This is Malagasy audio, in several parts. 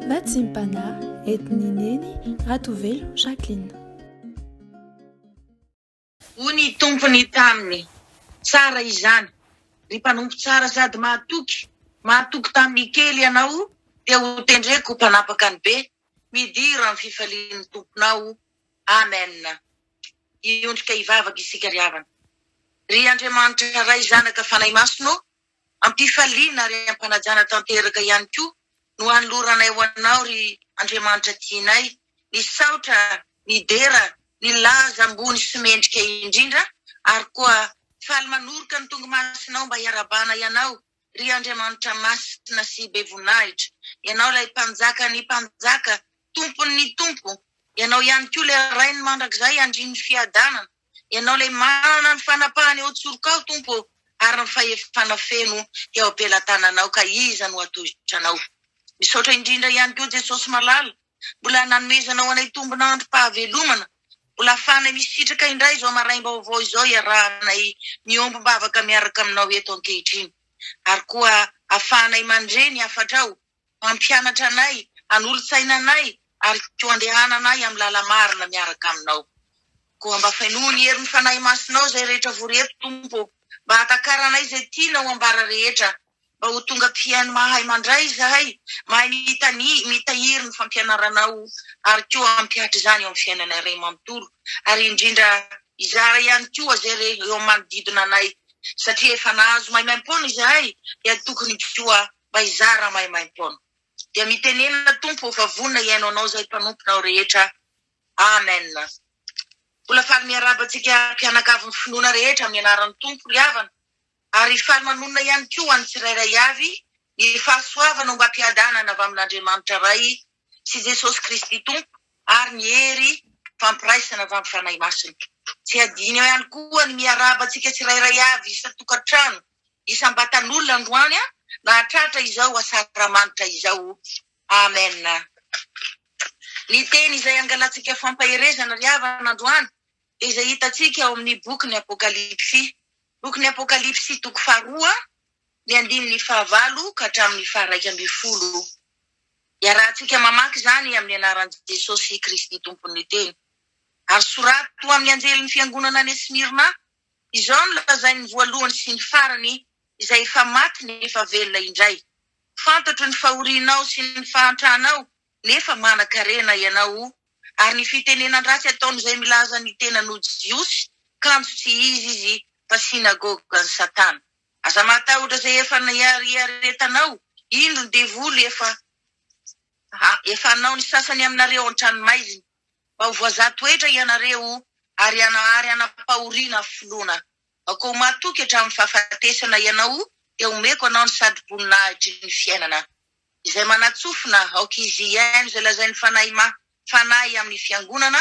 Vatsimpana etnineny Ratovelo Jacqueline. Ony tompony taminy tsara izany, ry mpanompo tsara sady mahatoky tamin'ny kely ianao dia ho tendreko ho mpanapaka ny be, midira amin'ny fifalian'ny tomponao. Amen. Iondrika hivavaka isika ry havana. Ry Andriamanitra ray zanaka fanay masonao, ampifaliana ary ampanajana tanteraka ihany koa no anoloranay ho anao ry Andriamanitra tianay, ny saotra, ny dera, ny laza ambony sy mendrika indrindra, ary koa faly manorika ny tonga masinao mba hiarabana ianao, ry Andriamanitra masina sy be voninahitra. Ianao lay mpanjaka ny mpanjaka, tompony ny tompo. Ianao ihany koa lay rainy mandrakizay andrin'ny fiadanana. Ianao lay manana ny fanapahany eo Antsorokao tompo, ary ny fahefana feno eo am-pelantananao, ka iza no atozitranao. Misaotra indrindra ihany koa Jesosy malala, mbola nanomezanao anay tombon'androm-pahavelomana, mbola afanay misitraka indray izao maraim-baovao izao iarahanay miombom-bavaka miaraka aminao eto ankehitriny. Ary koa afanay mandreny afatrao, mampianatra anay, anolo-tsaina anay, ary koa andehananay amin'ny lala marina miaraka aminao. Koa mba fainoa ny herin'ny fanahy masinao izay rehetra voreto tompo, mba hatakaranay izay tianao ambara rehetra, mba ho tonga mpiaino mahay mandray izahay, mahay mitahiry ny fampianaranao, ary koa ampiatra izany eo amin'ny fiainana iray manontolo, ary indrindra izara ihany koa izay eo manodidina anay, satria efa nahazo maimaimpona izahay, dia tokony koa mba izara maimaimpona. Dia mitenenina tompo fa vonona iaino anao izay mpanomponao rehetra. Amen. Mbola faly miarabantsika mpianakavin'ny finoana rehetra amin'ny anaran'ny tompo ry havana, ary faly manonona ihany koa any tsirairay avy ny fahasoavana mba mpiadanana avy amin'Andriamanitra ray sy Jesosy Kristy tompo, ary ny hery fampiraisana avy amin'ny fanahy masina. Tsy adino ihany koa ny miarabantsika tsirairay avy isa-tokantrano, isam-batan'olona androany, na hatratra izao asaramanitra izao. Amen. Ny teny izay angalantsika fampaherezana ry havana androany, dia izay hitantsika ao amin'ny bokin'ny Apokalipsy. Bokin'ny Apokalipsy toko 2, ny 9-9 ka hatramin'ny 11. Iarahantsika mamaky izany amin'ny anaran'i Jesosy Kristy tompony teny. Ary sorato amin'ny anjelin'ny fiangonana any Smirna, izao no lazainy voalohany sy ny farany, izay efa maty nefa velona indray. Fantatro ny fahorianao sy ny fahantrahanao, nefa manan-karena ianao, ary ny fitenenan ratsy ataony izay milaza ny tenan'o Jiosy, kanjo tsy izy fa sinagoga ny Satana. Aza matahotra izay efa niariaretanao, indro ny devoly efa anao ny sasany aminareo an-tranomaizina, mba ho voazatoetra ianareo, ary anapahoriana filona. Ako matoky hatramin'ny fahafatesana ianao, dia omeko anao ny sady voninahitry ny fiainana. Izay manatsofina aoka izy iaino izay lazainy fanahy amin'ny fiangonana,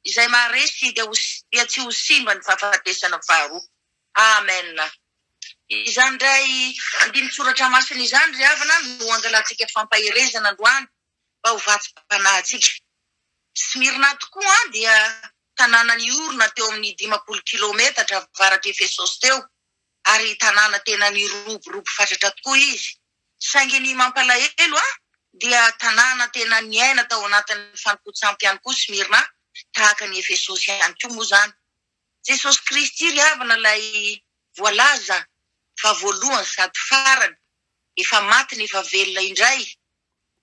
izay maharesy dia tsy ho simba ny fahafatesana faharoa. Amen. Izany ndray andinitsoratra masina izany ry havana no angalantsika fampaherezana androany mba ho vatsim-panahintsika. Smirna tokoa dia tanàna niorina teo amin'ny 50 kilometatra avaratra Efesosy teo, ary tanàna tena niroborobo fatratra tokoa izy. Saingy ny mampalahelo dia tanàna tena niaina tao anatin'ny fanompontsampy ihany koa Smirna, tahaka ny Efesosy ihany koa moa zany. Jesosy Kristy ry havana lay voalaza fa voalohany sady farany, efa maty nefa velona indray,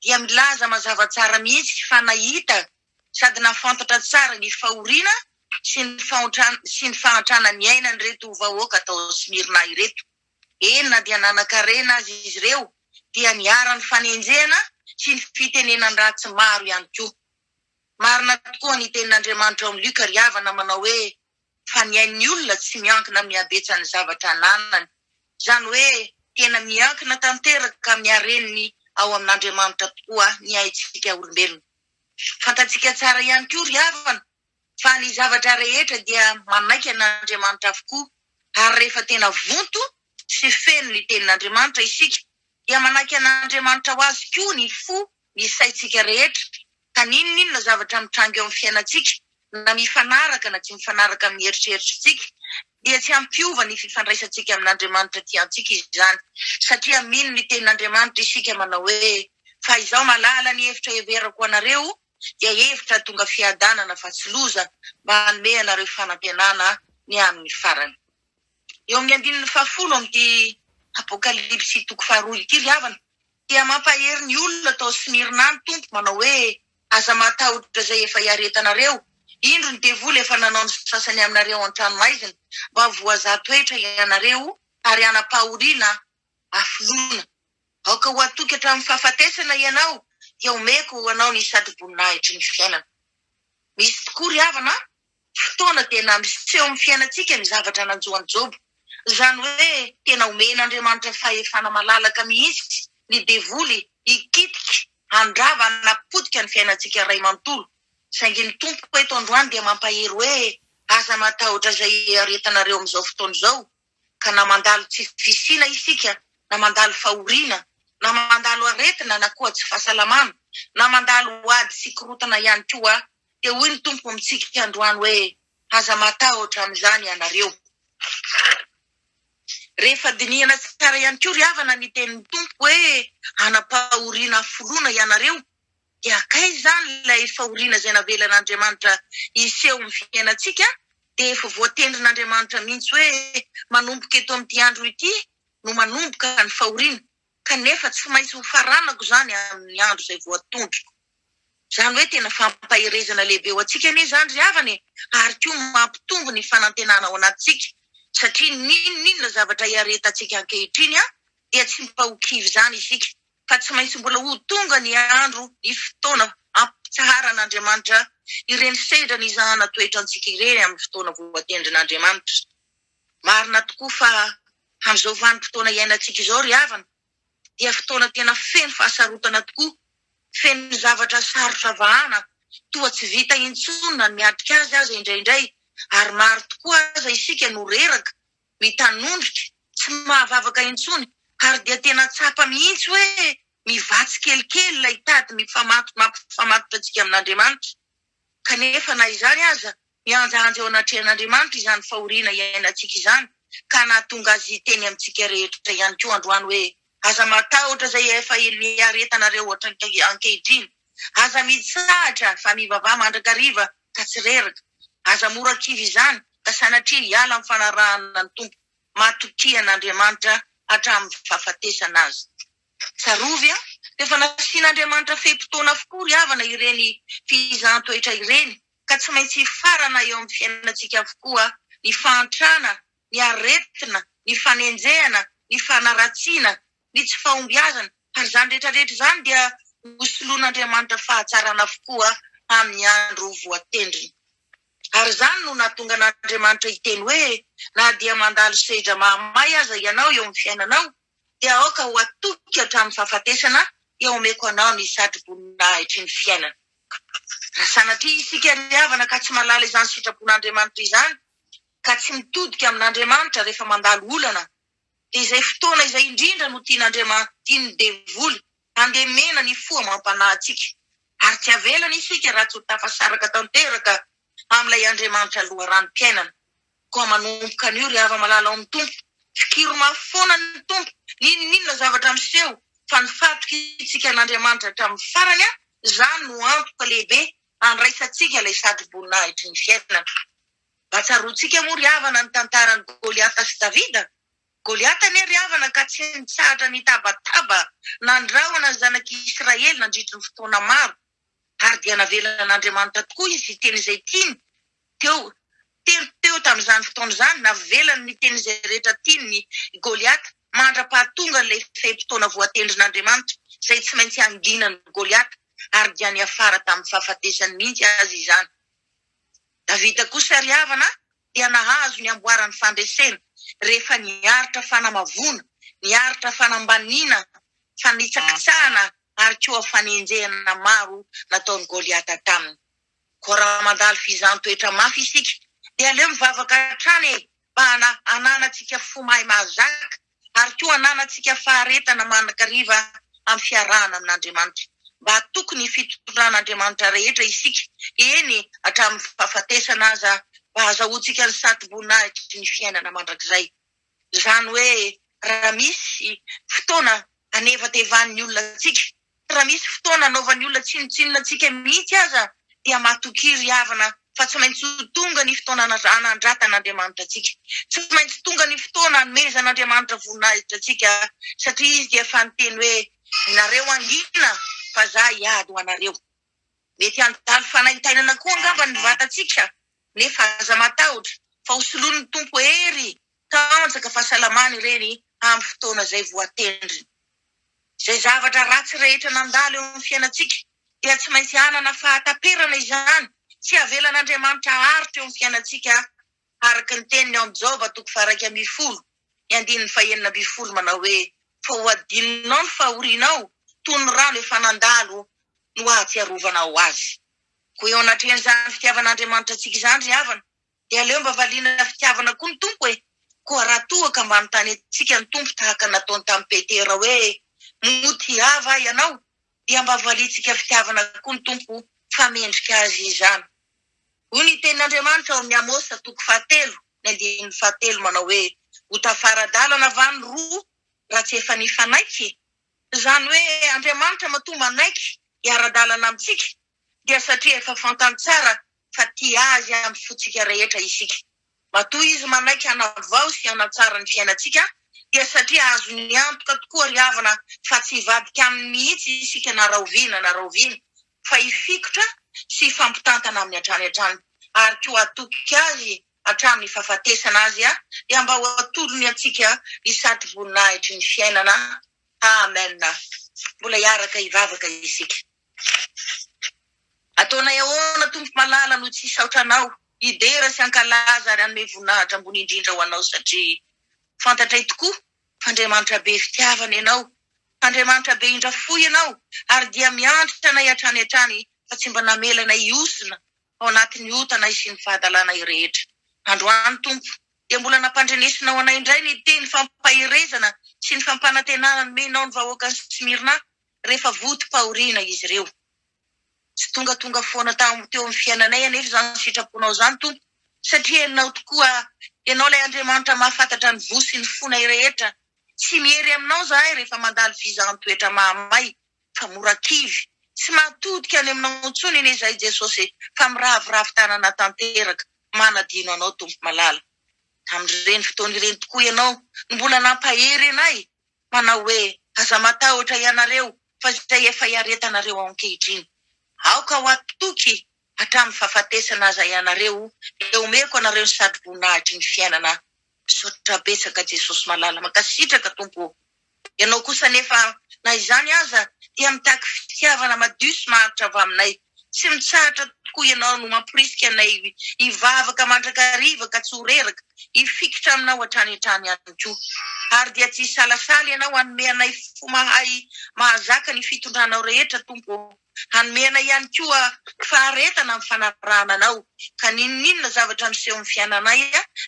dia milaza mazava tsara mihitsy fa nahita sady nafantatra tsara ny fahoriana sy ny fahantrana ny ainany reto vahoaka tao Smirna ireto. Enina dia nanan-karena azy izy ireo, dia niara ny fanenjehana sy ny fitenenan ratsy maro ihany koa. Marina tokoa ny tenin'Andriamanitra ao amin'ny Luka ry havana manao hoe fa ny ain'ny olona tsy miankina amin'ny habetsany zavatra ananany. Izany hoe tena miankina tanteraka amin'ny hareniny ao amin'Andriamanitra tokoa ny aintsika olombelona. Fantatsika tsara ihany koa ry havana fa ny zavatra rehetra dia manaiky an'Andriamanitra avokoa, ary rehefa tena vonto sy feno ny tenin'Andriamanitra isika, dia manaiky an'Andriamanitra ho azy koa ny fo ny saitsika rehetra, ka ninona zavatra mitrango eo amin'ny fiainantsika, na mifanaraka na tsy mifanaraka amin'ny eritreritrintsika, dia tsy ampiova ny fifandraisantsika amin'Andriamanitra tiantsika izany, satria mino ny tenin'Andriamanitra isika manao hoe fa izao malala ny hevitra everako anareo dia hevitra tonga fiadanana fa tsy loza mba hanome anareo fanampianana ny amin'ny farany. Eo amin'ny 10:10 amin'ity apokalipsy toko 2 ity ry havana dia mampahery ny olona tao Smirna ny tompo manao hoe aza matahotra zay efa iaretanareo. Indro ny devoly efa nanao ny sasany aminareo an-tranomaizina mba voaza toetra ianareo ary anapahoriana afilona. Aoka ho atoky hatramin'ny fahafatesana ianao dia omeko ho anao ny sady-boninahitry ny fiainana. Misy tokoa ry havana fotoana tena miseho amin'ny fiainantsika ny zavatra nanjohan'i Jobo. Izany hoe tena omen'Andriamanitra fahefana malalaka mihitsy ny devoly hikitika handrava hanapotika ny fiainantsika ray manontolo. Saingy ny tompo eto androany dia mampahery hoe aza matahotra zay aretanareo amin'izao fotoana izao ka na mandalo tsy fisina isika na mandalo fahoriana na mandalo aretina na koa tsy fahasalamana na mandalo ady sy korotana ihany koa dia hoy ny tompo amintsika androany hoe aza matahotra amin'izany ianareo. Rehefa dinihana tsara ihany koa ry havana ny tenin'ny tompo hoe anapahoriana afoloana ianareo dia kay zany ilay fahoriana zay navelan'Andriamanitra iseho amin'ny fiainantsika dia efa voatendrin'Andriamanitra mihitsy hoe manomboka eto amin'ity andro ity no manomboka ny fahoriana kanefa tsy maintsy ho faranako zany amin'ny andro zay voatondro. Zany hoe tena fampaherezana lehibe ho antsika anie zany ry havana ary koa mampitombo ny fanantenana ao anatsika satria ninona zavatra iaretantsika ankehitriny dia tsy mpahokivy zany isika fa tsy maintsy mbola ho tonga ny andro ny fotoana ampitsaharan'Andriamanitra ireny sedra ny izahana toetra antsika ireny amin'ny fotoana voatendrin'Andriamanitra. Marina tokoa fa amin'izao vanim-potoana iainantsika izao ry havana dia fotoana tena feno fahasarotana tokoa, feno zavatra sarotra vahana toa tsy vita intsony ny miatrika azy indraindray ary maro tokoa aza isika no reraka mitanondrika tsy mahavavaka intsony ary dia tena tsapa mihitsy hoe mivatsy kelikely ilay tady mampifamatotra antsika amin'Andriamanitra. Kanefa na izany aza mianjaanja ao anatrehan'Andriamanitra izany fahoriana iainantsika izany ka nahatonga azy teny amintsika rehetra ihany koa androany hoe aza matahotra zay efa niaretanareo ankehitriny, aza mitsahatra fa mivavah mandrakariva ka tsy reraka, aza morakivy izany ka sanatria hiala amin'ny fanarahana ny tompo matokian'Andriamanitra hatramin'ny fahafatesana azy. Tsarovy rehefa nasian'Andriamanitra fe-potoana avokoa ry havana ireny fizahan-toetra ireny ka tsy maintsy farana eo amin'ny fiainantsika avokoa ny fahantrana, ny aretina, ny fanenjehana, ny fanaratsiana, ny tsy fahombiazana ary zany rehetrarehetra zany dia hosoloan'Andriamanitra fahatsarana avokoa amin'ny andro voatendriny. Ary zany no nahatonga an'Andriamanitra hiteny hoe na dia mandalo sedra mahamay aza ianao eo amin'ny fiainanao dia aoka ho atoky hatramin'ny fahafatesana eo omeko anao ny sady-boninahitry ny fiainana. Raha sanatria isika ry havana ka tsy malala izany sitrapon'Andriamanitra izany ka tsy mitodika amin'Andriamanitra rehefa mandalo olana dia izay fotoana izay indrindra no tian'Andriamanitra tiany devoly handemena ny foa mampanahy antsika ary tsy avelana isika raha tsy ho tafasaraka tanteraka amin'ilay Andriamanitra loharanom-piainana. Koa manomboka an'io ry hava malala ao amin'ny tompo fikiro mafoana ny tompo ninona zavatra miseho fa ny fatoky itsika an'Andriamanitra hatramin'ny farany zany no antoka lehibe andraisantsika ilay sady-boninahitry ny fiainana. Mba tsaroantsika moa ry havana ny tantaran'i Goliata sy Davida. Goliata anie ry havana ka tsy nitsahatra nitabataba nandrahona ny zanak'Israely nandritry ny fotoana maro ary dia navelan'Andriamanitra tokoa izy teny izay tiany teo tamin'izany fotoana izany navelany ny teny izay rehetra tiany Goliata mandra-pahatonga ilay fe-potoana voatendrin'Andriamanitra izay tsy maintsy anginany Goliata ary dia niafara tamin'ny fahafatesany mihitsy azy izany. Davida kosa ry havana dia nahazo ny amboarany fandresena rehefa niaritra fanamavona, niaritra fanambaniana, fanitsakitsahana ary koa fanenjehana maro nataon'ny Goliata taminy. Koa raha mandalo fizahan-toetra mafy isika dia aleo mivavaka hatrany mba ananantsika fo mahay mahazaka ary koa ananantsika faharetana manakariva amin'ny fiarahana amin'Andriamanitra mba hatoky ny fitondran'Andriamanitra rehetra isika eny hatramin'ny fahafatesana aza mba azahoantsika ny sady-boninahitry ny fiainana mandrakizay. Zany hoe raha misy fotoana anevatevan'ny olona antsika raha misy fotoana anaovan'ny olona tsinotsinona antsika mihitsy aza dia matokiry havana fa tsy maintsy tonga ny fotoana anandratan'Andriamanitra atsika. Tsy maintsy tonga ny fotoana anomezan'Andriamanitra voninahitra atsika satria izy dia fanonteny hoe nareo angina fa za hiady ho anareo. Mety andalo fanaintainana koa angamba ny vatantsika nefa aza matahotra fa hosoloan'ny tompo hery tanjaka fahasalamana ireny amin'ny fotoana izay voatendriny. Izay zavatra ratsy rehetra nandalo eo amin'ny fiainantsika dia tsy maintsy hanana fahataperana izany tsy avelan'Andriamanitra haritra eo amin'ny fiainantsika araka ny teniny ao amin'ny Joba 1:10 ny 9:20 manao hoe fa ho adininao ny fahorianao toy ny rano efa nandalo no ahatsiarovanao azy. Koa eo anatrehan'izany fitiavan'Andriamanitra antsika izany ry havana dia aleo mba valiana fitiavana koa ny tompo hoe koa raha toaka mba notany antsika ny tompo tahaka nataony tamin'ny Petera hoe moty hava ianao dia mba valitsika fitiavana koa ny tompo fa mendrika azy izany. Hoy ny tenin'Andriamanitra ao amin'ny Amosa 4:7 manao hoe ho tafaradalana vany roa raha tsy efa nifanaiky. Izany hoe Andriamanitra matoa manaiky hiara-dalana amintsika dia satria efa fantany tsara fa tia azy amin'ny fotsika rehetra isika. Matoa izy manaiky hanavao sy hanatsara ny fiainantsika dia satria azony antoka tokoa ry havana fa tsy hivadika aminy mihitsy isika na rahoviana fa hifikotra sy fampitantana amin'ny hatrany ary koa atoky azy hatramin'ny fahafatesana azy dia mba ho atolony antsika isaty voninahitry ny fiainana. Amen. Mbola hiaraka hivavaka isika. Ataonay ahoana tompo malala no tsy saotranao hidera sy hankalaza ary hanome voninahitra ambony indrindra ho anao satria fantatray tokoa f'Andriamanitra be fitiavana ianao, Andriamanitra be indrafoy ianao ary dia mianatra anay hatrany fa tsy mba namelana hiosina ao anatin'ny otanay sy ny fahadalànay rehetra. Androany tompo dia mbola nampandrenesina ho anay indray ny teny fampahirezana sy ny fampanantenana nomenao ny vahoaka ny Smirna rehefa votom-pahoriana izy ireo. Tsy tonga foana teo amin'ny fiainanay anefa izany sitraponao izany tompo satria ianao tokoa ianao ilay Andriamanitra mahafantatra ny vo sy ny fonay rehetra. Tsy miery aminao zahay rehefa mandalo fizaham-toetra mahamay fa morakivy tsy matodika any aminao intsony ine izay Jesosy fa miravoravo tanana tanteraka manadino anao tompo malala. Amin'ireny fotoana ireny tokoa ianao mbola nampahery anay manao hoe aza matahotra ianareo fa izay efa hiaretanareo ao ankehitriny. Aoka ho atoky hatramin'ny fahafatesana aza ianareo dia omeko anareo ny sady voninahitry ny fiainana. Misaotra betsaka Jesosy malala makasitraka tompo. Ianao kosa nefa na izany aza dia mitaky fitiavana madio sy maharitra avy aminay. Tsy mitsahatra tokoa ianao no mamporisika anay hivavaka mandrakariva tsy horeraka hifikotra aminao hatrany ihany koa. Ary dia tsy salasala ianao hanome anay fo mahay mahazaka ny fitondranao rehetra tompo. Hanome anay ihany koa faharetana amin'ny fanarahana anao ka ninona zavatra miseho amin'ny fiainanay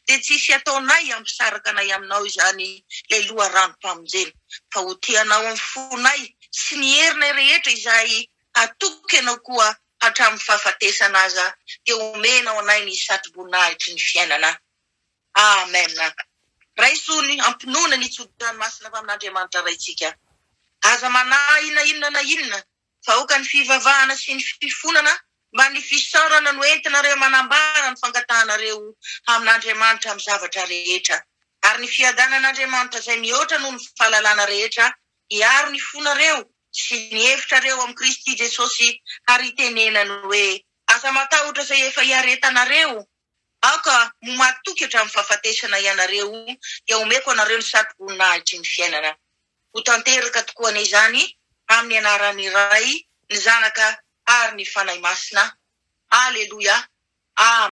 dia tsisy ataonay ampisaraka anay aminao izany ilay loha ranom-pamonjena fa ho tianao amin'ny fonay sy ny herinay rehetra izay atoky ianao koa hatramin'ny fahafatesana aza dia omenao anay ny satroboninahitry ny fiainana. Amen. Raisony ampinoana ny tsodranomasina fa amin'Andriamanitra raitsika. Aza manahy inona na inona fa oka ny fivavahana sy ny fifonana mba ny fisaorana no entinareo manambara ny fangatahanareo amin'Andriamanitra amin'ny zavatra rehetra. Ary ny fiadanan'Andriamanitra izay mihoatra noho ny fahalalana rehetra hiaro ny fonareo sy ny hevitrareo amin'ny Kristy Jesosy ary tenenany hoe aza matahotra izay efa hiaretanareo. Aoka mo matoky hatramin'ny fahafatesana ianareo dia omeko anareo ny satroboninahitry ny fiainana. Ho tanteraka tokoa an'izany amin'ny anarany iray ny zanaka ary ny fanahy masina. Aleluia. Amen.